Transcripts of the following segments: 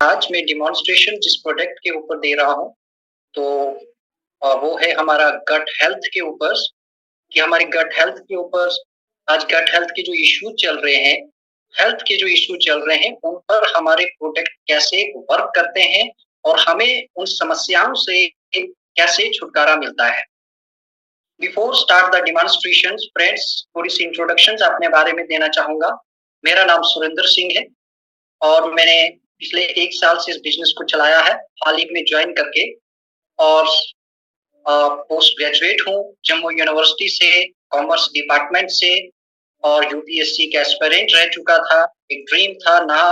आज मैं डेमोन्स्ट्रेशन जिस प्रोडक्ट के ऊपर दे रहा हूँ, तो वो है हमारा गट हेल्थ के ऊपर कि हमारी गट हेल्थ के ऊपर आज गट हेल्थ के जो इश्यू चल रहे हैं, हेल्थ के जो इश्यू चल रहे हैं, उन पर हमारे प्रोडक्ट कैसे वर्क करते हैं और हमें उन समस्याओं से कैसे छुटकारा मिलता है। Before start the demonstrations friends, थोड़ी-सी इंट्रोडक्शंस अपने बारे में देना चाहूँगा। मेरा नाम सुरेंद्र सिंह है और मैंने पिछले 1 साल से इस बिज़नेस को चलाया है, हाल ही में जॉइन करके और पोस्ट ग्रेजुएट हूँ जम्मू यूनिवर्सिटी से, कॉमर्स डिपार्टमेंट से और यूपीएससी का एस्पिरेंट रह चुका था। एक ड्रीम था ना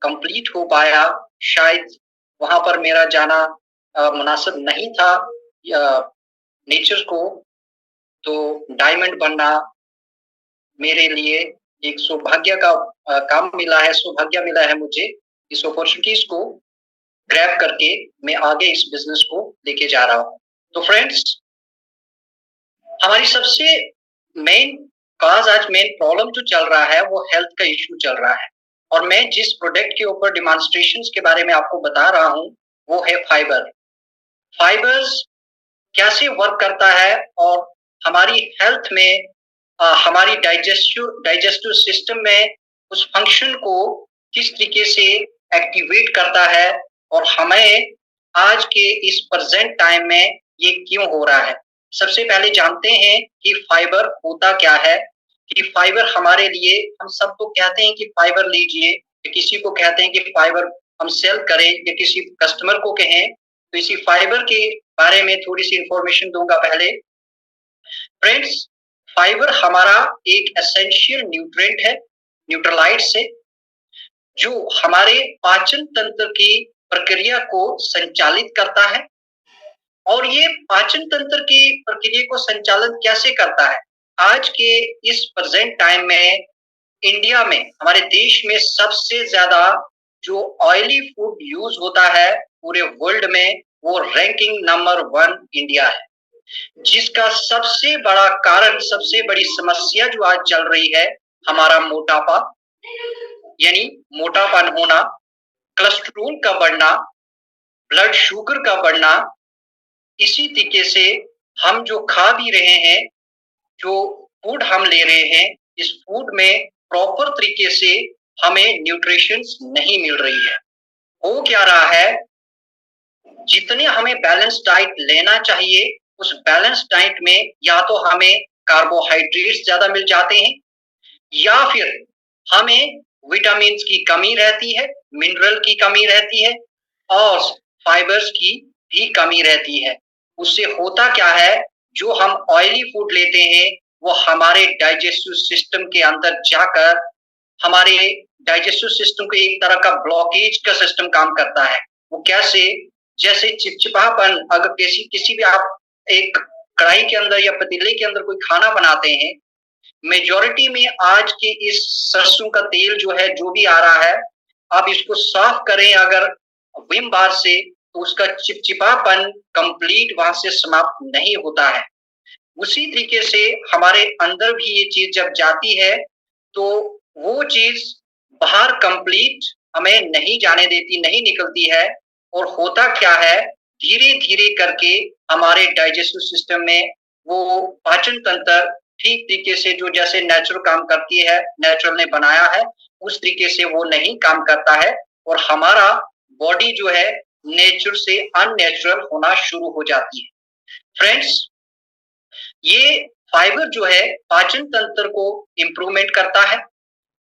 कंप्लीट हो पाया, शायद वहाँ पर मेरा जाना मुनासिब नहीं था या नेचर को, तो डायमंड बनना मेरे लिए एक सौभाग्य का काम मिला है, सौभाग्य मिला है मुझे। इस अपॉर्चुनिटीज़ को ग्रैब करके मैं आगे इस बिज़नेस को लेके जा रहा हूँ। तो फ्रेंड्स, हमारी सबसे मेन आज मेन प्रॉब्लम जो चल रहा है वो हेल्थ का इश्यू चल रहा है और मैं जिस प्रोडक्ट के ऊपर डेमोन्स्ट्रेशंस के बारे में आपको बता रहा हूँ, वो है फाइबर। फाइबर्स कैसे वर्क करता है और हमारी हेल्थ में हमारी डाइजेस्टिव सिस्टम में उस फंक्शन को किस तरीके से एक्टिवेट करता है और हमें आज के इस प्रेजेंट टाइम में ये क्यों हो रहा है। सबसे पहले जानते हैं कि फाइबर होता क्या है, कि फाइबर हमारे लिए, हम सबको कहते हैं कि फाइबर लीजिए, किसी को कहते हैं कि फाइबर हम सेल करें या किसी कस्टमर को कहें, तो इसी फाइबर के बारे में थोड़ी-सी इन्फॉर्मेशन दूँगा पहले। फ्रेंड्स, फाइबर हमारा एक एसेंशियल न्यूट्रिएंट है, न्यूट्रलाइट्स है, जो हमारे पाचन तंत्र की प्रक्रिया को संचालित करता है और ये पाचन तंत्र की प्रक्रिया को संचालित कैसे करता है? आज के इस प्रेजेंट टाइम में इंडिया में, हमारे देश में सबसे ज़्यादा जो ऑयली फूड यूज़ होता है पूरे वर्ल्ड में, वो रैंकिंग नंबर 1 इंडिया है। जिसका सबसे बड़ा कारण, सबसे बड़ी समस्या जो आज चल रही है, हमारा मोटापा, यानी मोटापन होना, कोलेस्ट्रॉल का बढ़ना, ब्लड शुगर का बढ़ना। इसी तरीके से हम जो खा भी रहे हैं, जो फूड हम ले रहे हैं, इस फूड में प्रॉपर तरीके से हमें न्यूट्रिशंस नहीं मिल रही है। हो क्या रहा है, जितने हमें बैलेंस डाइट लेना चाहिए, उस बैलेंस डाइट में या तो हमें कार्बोहाइड्रेट्स ज़्यादा मिल जाते हैं या फिर हमें विटामिन्स की कमी रहती है, मिनरल की कमी रहती है और फाइबर्स की भी कमी रहती है। उससे होता क्या है, जो हम ऑयली फूड लेते हैं, वो हमारे डाइजेस्टिव सिस्टम के अंदर जाकर हमारे डाइजेस्टिव सिस्टम को एक तरह का ब्लॉकेज का सिस्टम काम करता है। वो कैसे? जैसे चिपचिपापन, अगर किसी किसी भी आप एक कढ़ाई के अंदर या पतीले के अंदर कोई खाना बनाते हैं, मेजॉरिटी में आज के इस सरसों का तेल जो है, जो भी आ रहा है, आप इसको साफ करें अगर विम बार से, तो उसका चिपचिपापन कंप्लीट वहां से समाप्त नहीं होता है। उसी तरीके से हमारे अंदर भी ये चीज जब जाती है, तो वो चीज बाहर कंप्लीट हमें नहीं जाने देती, नहीं निकलती है और होता क्या है, धीरे-धीरे करके हमारे डाइजेस्टिव सिस्टम में वो पाचन तंत्र ठीक तरीके से, जो जैसे नेचुरल काम करती है, नेचुरल ने बनाया है, उस तरीके से वो नहीं काम करता है और हमारा बॉडी जो है, नेचर से अननेचुरल होना शुरू हो जाती है। फ्रेंड्स, ये फाइबर जो है पाचन तंत्र को इम्प्रूवमेंट करता है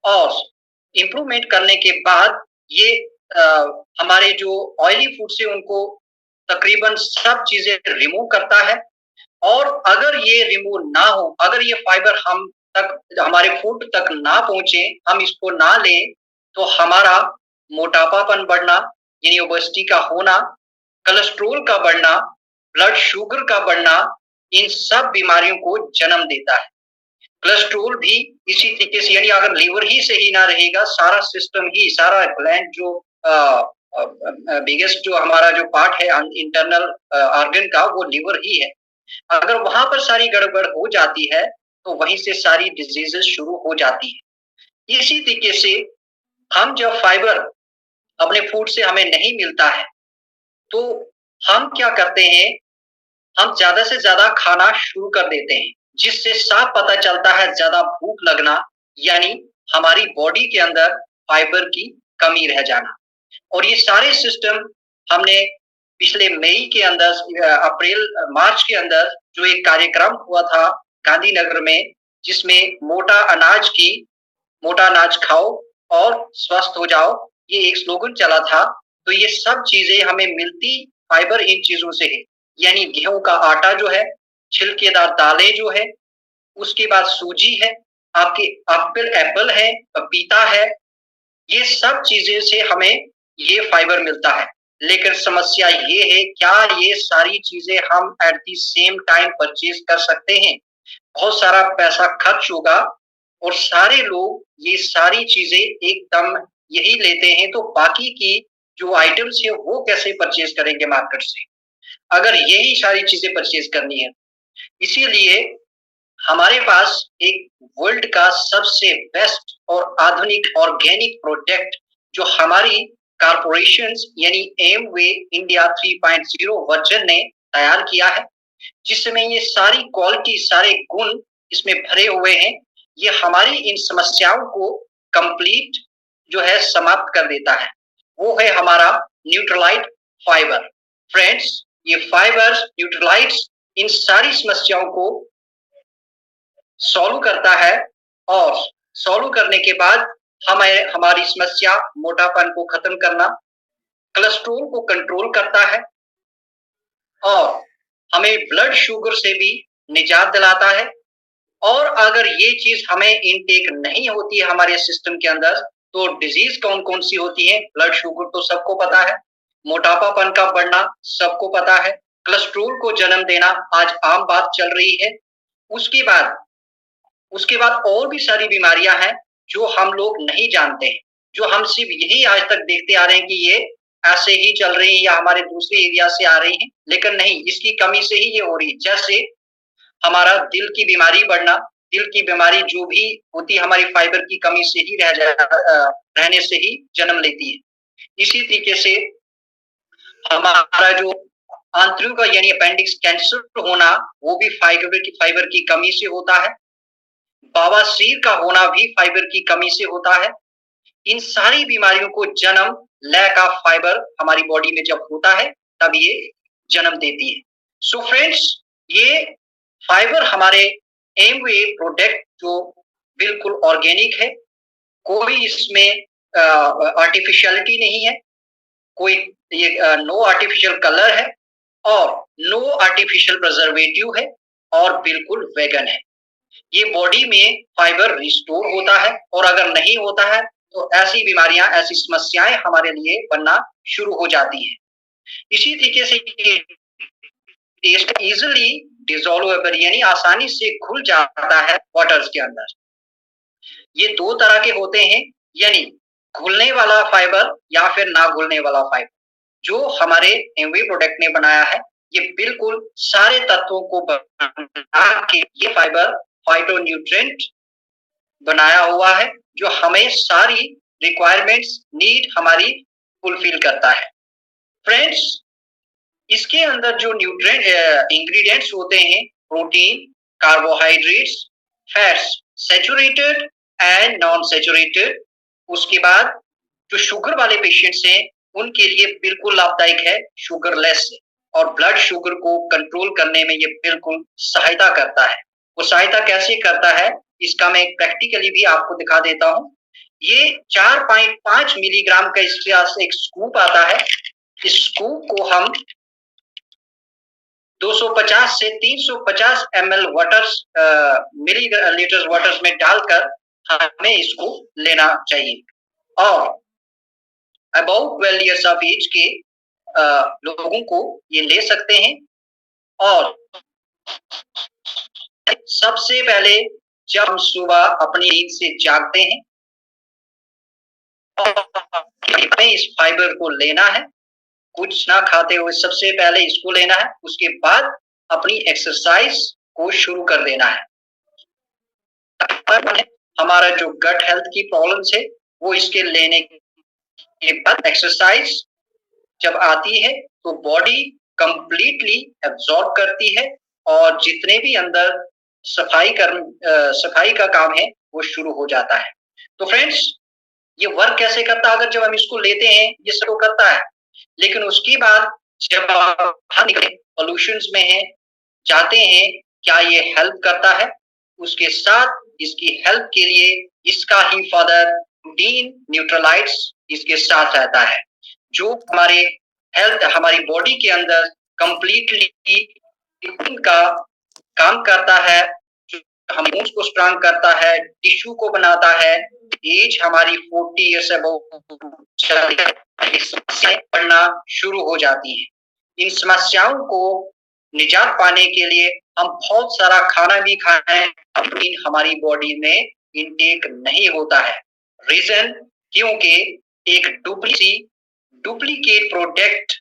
और इम्प्रूवमेंट करने के बाद ये हमारे जो ऑयली फूड से उनको तकरीबन सब चीजें रिमूव करता है और अगर ये रिमूव ना हो, अगर ये फाइबर हम तक, हमारे फूड तक ना पहुंचे, हम इसको ना लें, तो हमारा मोटापापन बढ़ना, यानी ओबेसिटी का होना, कोलेस्ट्रॉल का बढ़ना, ब्लड शुगर का बढ़ना, इन सब बीमारियों को जन्म देता है। कोलेस्ट्रॉल भी इसी तरीके से, यानी अगर लीवर ही सही ना रहेगा, सारा सिस्टम ही, सारा ग्लैंड जो बिगेस्ट जो हमारा जो पार्ट है इंटरनल ऑर्गन का, वो लीवर ही है। अगर वहां पर सारी गड़बड़ हो जाती है, तो वहीं से सारी डिजीजेस शुरू हो जाती है। इसी तरीके से हम जब फाइबर अपने फूड से हमें नहीं मिलता है, तो हम क्या करते हैं, हम ज़्यादा से ज़्यादा खाना शुरू कर देते हैं, जिससे साफ पता चलता है ज़्यादा भूख लगना, यानी हमारी बॉडी के अंदर फाइबर की कमी रह जाना। और ये सारे सिस्टम हमने पिछले मई के अंदर अप्रैल मार्च के अंदर जो एक कार्यक्रम हुआ था गांधीनगर में, जिसमें मोटा अनाज खाओ और स्वस्थ हो जाओ, ये एक स्लोगन चला था। तो ये सब चीजें हमें मिलती फाइबर इन चीजों से है, यानी गेहूं का आटा जो है, छिलकेदार दालें जो है, उसके बाद सूजी है, आपके एप्पल है, पपीता है, ये सब चीजें से हमें ये फाइबर मिलता है। लेकिन समस्या ये है, क्या ये सारी चीजें हम at the same time purchase कर सकते हैं? बहुत सारा पैसा खर्च होगा और सारे लोग ये सारी चीजें एकदम यही लेते हैं, तो बाकी की जो आइटम्स है वो कैसे परचेज करेंगे मार्केट से, अगर यही सारी चीजें परचेज करनी है। इसीलिए हमारे पास एक वर्ल्ड का सबसे बेस्ट और आधुनिक ऑर्गेनिक प्रोडक्ट जो हमारी कारपोरेशंस यानी एमवे इंडिया 3.0 वर्जन ने तैयार किया है, जिसमें ये सारी क्वालिटी, सारे गुण इसमें भरे हुए हैं। ये हमारी इन समस्याओं को कंप्लीट जो है समाप्त कर देता है। वो है हमारा न्यूट्रलाइट फाइबर। फ्रेंड्स, ये फाइबर्स न्यूट्रलाइट्स इन सारी समस्याओं को सॉल्व करता है और सॉल्व करने के बाद हमें हमारी समस्या मोटापन को खत्म करना, कोलेस्ट्रॉल को कंट्रोल करता है और हमें ब्लड शुगर से भी निजात दिलाता है। और अगर ये चीज हमें इनटेक नहीं होती है हमारे सिस्टम के अंदर, तो डिजीज कौन कौन सी होती है? ब्लड शुगर तो सबको पता है, मोटापापन का बढ़ना सबको पता है, कोलेस्ट्रॉल को जन्म देना आज आम बात चल रही है। उसके बाद उसके बाद और भी सारी बीमारियां हैं जो हम लोग नहीं जानते हैं, जो हम सिर्फ यही आज तक देखते आ रहे हैं कि ये ऐसे ही चल रही है या हमारे दूसरे एरिया से आ रही है, लेकिन नहीं, इसकी कमी से ही ये हो रही है। जैसे हमारा दिल की बीमारी बढ़ना, दिल की बीमारी जो भी होती है हमारी फाइबर की कमी से ही रहने से ही जन्म लेती है। इसी तरीके से हमारा जो आंतरिक का यानी अपेंडिक्स कैंसर होना, वो भी फाइबर की कमी से होता है। बवासीर का होना भी फाइबर की कमी से होता है। इन सारी बीमारियों को जन्म लैक ऑफ फाइबर हमारी बॉडी में जब होता है, तब ये जन्म देती है। सो फ्रेंड्स, ये फाइबर हमारे एमवे प्रोडक्ट जो बिल्कुल ऑर्गेनिक है, कोई इसमें आर्टिफिशियलिटी नहीं है, कोई ये नो आर्टिफिशियल कलर है और नो आर्टिफिशियल प्रिजर्वेटिव है और बिल्कुल वेगन है। ये बॉडी में फाइबर रिस्टोर होता है और अगर नहीं होता है तो ऐसी बीमारियां, ऐसी समस्याएं हमारे लिए बनना शुरू हो जाती हैं। इसी तरीके से ये टेस्ट इजिली डिसॉल्वेबल यानी आसानी से घुल जाता है वाटर्स के अंदर। ये दो तरह के होते हैं, यानी घुलने वाला फाइबर या फिर ना घुलने वाला फाइबर। जो हमारे एमवे प्रोडक्ट ने बनाया है, ये बिल्कुल सारे तत्वों को बना के ये फाइबर फाइटोन्यूट्रिएंट बनाया हुआ है, जो हमें सारी रिक्वायरमेंट्स, नीड हमारी फुलफिल करता है। फ्रेंड्स, इसके अंदर जो न्यूट्रिएंट इंग्रेडिएंट्स होते हैं, protein, carbohydrates, fats, saturated and non saturated. उसके बाद जो शुगर वाले पेशेंट्स हैं, उनके लिए बिल्कुल लाभदायक है, शुगरलेस, और ब्लड शुगर को कंट्रोल करने में ये बिल्कुल सहायता करता है। वो सहायता कैसे करता है, इसका मैं प्रैक्टिकली भी आपको दिखा देता हूँ। ये 4.5 मिलीग्राम का इसके एक स्कूप आता है। इस स्कूप को हम 250 से 350 ml मिलीलीटर वाटर्स में डालकर हमें इसको लेना चाहिए। और अबाउट 12 ईयर्स ऑफ एज के लोगों को ये ले सकते हैं। और सबसे पहले जब हम सुबह अपनी नींद से जागते हैं, हमें इस फाइबर को लेना है, कुछ ना खाते हुए सबसे पहले इसको लेना है। उसके बाद अपनी एक्सरसाइज को शुरू कर देना है। हमारा जो गट हेल्थ की प्रॉब्लम्स है वो इसके लेने के बाद एक्सरसाइज जब आती है तो बॉडी कंप्लीटली एब्जॉर्ब करती है और जितने भी अंदर सफाई का काम है वो शुरू हो जाता है। तो फ्रेंड्स, ये वर्क कैसे करता है? अगर जब हम इसको लेते हैं ये शुरू करता है, लेकिन उसके बाद जब आप बाहर निकले पॉल्यूशंस में हैं, जाते हैं, क्या ये हेल्प करता है? उसके साथ इसकी हेल्प के लिए इसका ही फादर प्रोटीन न्यूट्रलाइट्स इसके साथ रहता है, जो हमारी बॉडी के अंदर कंप्लीटली का काम करता है, जो हार्मोन्स को स्ट्रांग करता है, टिश्यू को बनाता है। एज हमारी 40 ईयर्स समस्याएं पड़ना शुरू हो जाती हैं। इन समस्याओं को निजात पाने के लिए हम बहुत सारा खाना भी खाएं, लेकिन हमारी बॉडी में इनटेक नहीं होता है। रीजन क्योंकि एक डुप्लीकेट प्रोडक्ट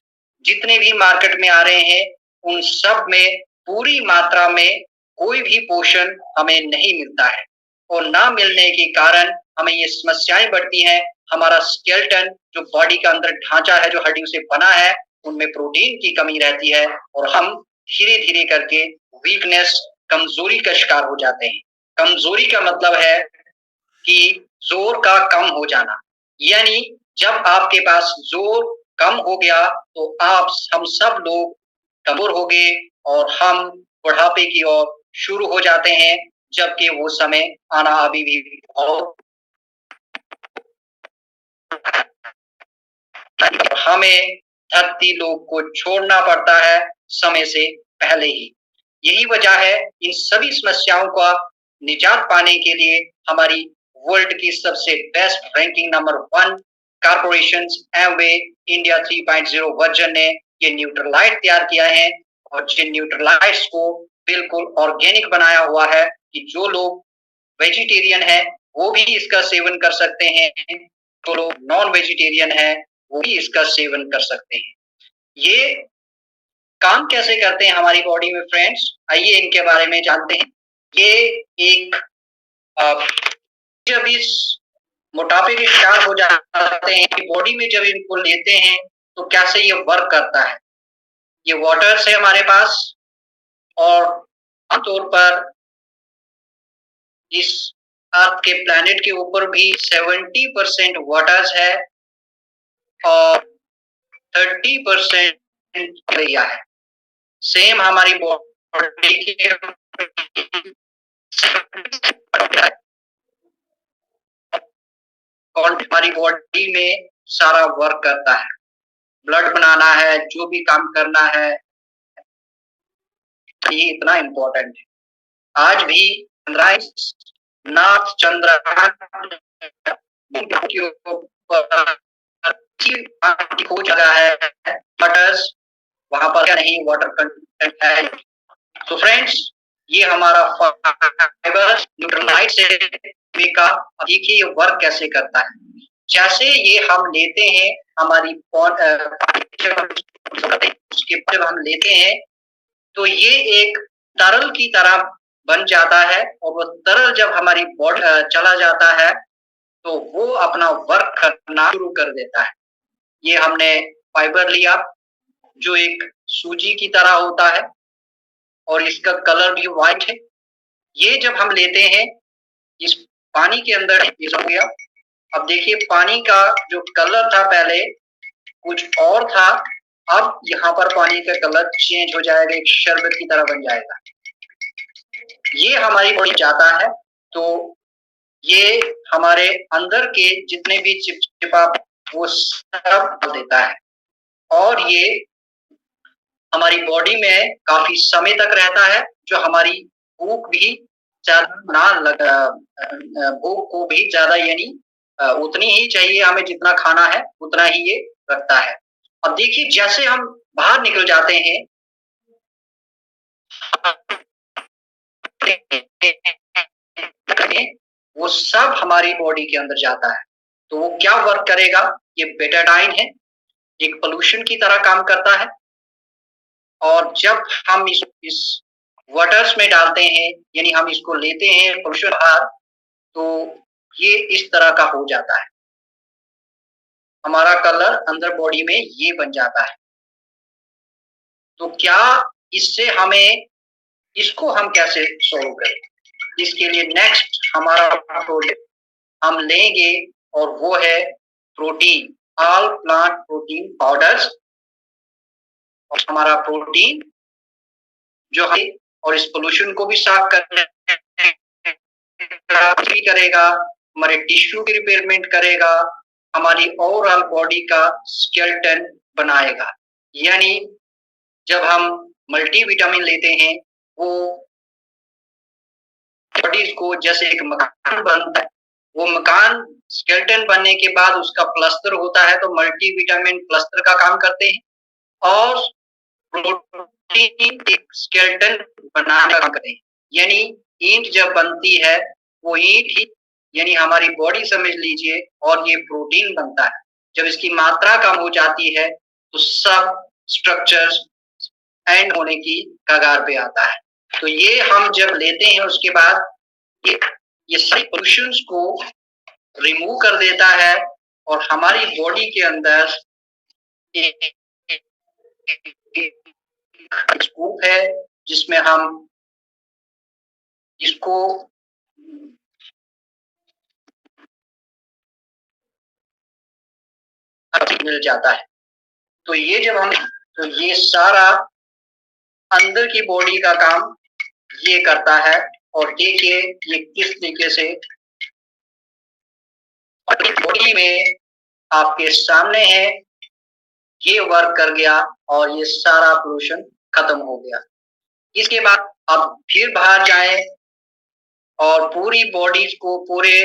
जितने भी मार्केट में आ रहे हैं उन सब में पूरी मात्रा में कोई भी पोषण हमें नहीं मिलता है और ना मिलने के कारण हमें ये समस्याएं बढ़ती हैं। हमारा स्केलेटन जो बॉडी का अंदर ढांचा है, जो हड्डियों से बना है, उनमें प्रोटीन की कमी रहती है और हम धीरे धीरे करके वीकनेस, कमजोरी का शिकार हो जाते हैं। कमजोरी का मतलब है कि जोर का कम हो जाना, यानी जब आपके पास जोर कम हो गया तो हम सब लोग कमजोर हो गए और हम बुढ़ापे की ओर शुरू हो जाते हैं, जबकि वो समय आना अभी भी बहुत हमें धरती लोग को छोड़ना पड़ता है समय से पहले ही। यही वजह है इन सभी समस्याओं का निजात पाने के लिए हमारी वर्ल्ड की सबसे best ranking number 1 corporation Amway India 3.0 version ने ये न्यूट्रलाइट तैयार किया है और जिन न्यूट्रलाइट्स को बिल्कुल ऑर्गेनिक बनाया हुआ है कि जो लोग वेजिटेरियन है वो भी इसका सेवन कर सकते हैं, जो लोग नॉन वेजिटेरियन है वो भी इसका सेवन कर सकते हैं। ये काम कैसे करते हैं हमारी बॉडी में फ्रेंड्स, आइए इनके बारे में जानते हैं। ये एक जब इस मोटापे के शिकार हो जाते हैं कि बॉडी में जब इनको लेते हैं तो कैसे ये वर्क करता है। ये वाटर्स है हमारे पास और आमतौर पर इस अर्थ के प्लैनेट के ऊपर भी 70% वाटर्स है और 30% एरिया है। सेम हमारी बॉडी के और हमारी बॉडी में सारा वर्क करता है, ब्लड बनाना है, जो भी काम करना है, ये इतना इम्पोर्टेंट है। आज भी नॉर्थ चंद्रयान हो जगह है वाटर्स, वहां पर नहीं वाटर कंटेंट है। तो फ्रेंड्स, ये हमारा फाइबर न्यूट्रलाइट से का देखिए ये वर्क कैसे करता है। जैसे ये हम लेते हैं हमारी उसके जब हम लेते हैं तो ये एक तरल की तरह बन जाता है और वो तरल जब हमारी बॉडी चला जाता है तो वो अपना वर्क करना शुरू कर देता है। ये हमने फाइबर लिया जो एक सूजी की तरह होता है और इसका कलर भी व्हाइट है। ये जब हम लेते हैं इस पानी के अंदर हो गया। अब देखिए पानी का जो कलर था पहले कुछ और था, अब यहाँ पर पानी का कलर चेंज हो जाएगा, एक शरबत की तरह बन जाएगा। ये हमारी बॉडी जाता है तो ये हमारे अंदर के जितने भी चिपचिपा वो सब डाल देता है और ये हमारी बॉडी में काफी समय तक रहता है, जो हमारी भूख भी ज्यादा ना लगा, भूख को भी ज्यादा यानी उतनी ही चाहिए हमें, जितना खाना है उतना ही ये रखता है। अब देखिए जैसे हम बाहर निकल जाते हैं वो सब हमारी बॉडी के अंदर जाता है। तो वो क्या वर्क करेगा? ये बेटाडाइन है, एक पोल्यूशन की तरह काम करता है और जब हम इस वाटर्स में डालते हैं यानी हम इसको लेते हैं पोल्यूशन बाहर, तो ये इस तरह का हो जाता है, हमारा कलर अंदर बॉडी में ये बन जाता है। तो क्या इससे हमें इसको हम कैसे सॉल्व करें? इसके लिए नेक्स्ट हमारा प्रोडक्ट हम लेंगे और वो है protein, all plant protein powders. और हमारा प्रोटीन जो है और इस पोल्यूशन को भी साफ करेगा, हमारे टिश्यू की रिपेयरमेंट करेगा, हमारी ओवरऑल बॉडी का स्केलेटन बनाएगा। यानी जब हम मल्टीविटामिन लेते हैं वो बॉडी को जैसे एक मकान बनता है, वो मकान स्केलेटन बनने के बाद उसका प्लास्टर होता है, तो मल्टीविटामिन प्लास्टर का काम करते हैं और प्रोटीन एक स्केलेटन बनाने का काम करते हैं। यानी ईंट जब बनती है वो ईंट ही यानी हमारी बॉडी समझ लीजिए और ये प्रोटीन बनता है। जब इसकी मात्रा कम हो जाती है तो सब स्ट्रक्चर्स एंड होने की कगार पे आता है। तो ये हम जब लेते हैं उसके बाद ये सारी पोल्यूशंस को रिमूव कर देता है और हमारी बॉडी के अंदर स्कूप है जिसमें हम इसको मिल जाता है। तो ये जब हम तो ये सारा अंदर की बॉडी का काम ये करता है और देखिए ये किस तरीके से बॉडी में आपके सामने है, ये वर्क कर गया और ये सारा पोल्यूशन खत्म हो गया। इसके बाद अब फिर बाहर जाएं और पूरी बॉडी को पूरे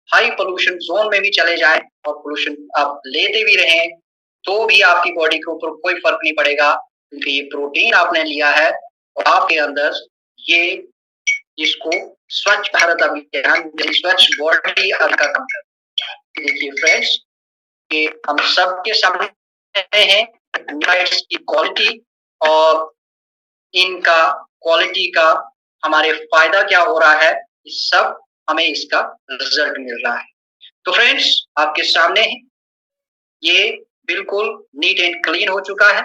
हाई पोल्यूशन जोन में भी चले जाएं और पोल्यूशन आप लेते भी रहें तो भी आपकी बॉडी के ऊपर कोई फर्क नहीं पड़ेगा, क्योंकि ये प्रोटीन आपने लिया है और आपके अंदर ये इसको स्वच्छ भारत अभियान स्वच्छ बॉडी का काम कर। देखिए फ्रेंड्स, ये हम सबके सामने हैं की क्वालिटी और इनका क्वालिटी का हमारे फायदा क्या हो रहा है, इस सब हमें इसका रिजल्ट मिल रहा है। तो फ्रेंड्स आपके सामने है, ये बिल्कुल नीट एंड क्लीन हो चुका है।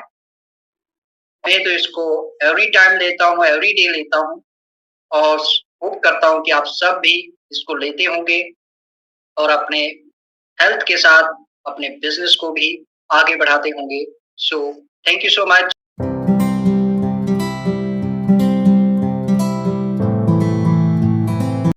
मैं तो इसको एवरी टाइम लेता हूँ, एवरी डे लेता हूँ और होप करता हूँ कि आप सब भी इसको लेते होंगे और अपने हेल्थ के साथ अपने बिजनेस को भी आगे बढ़ाते होंगे। So thank you so much.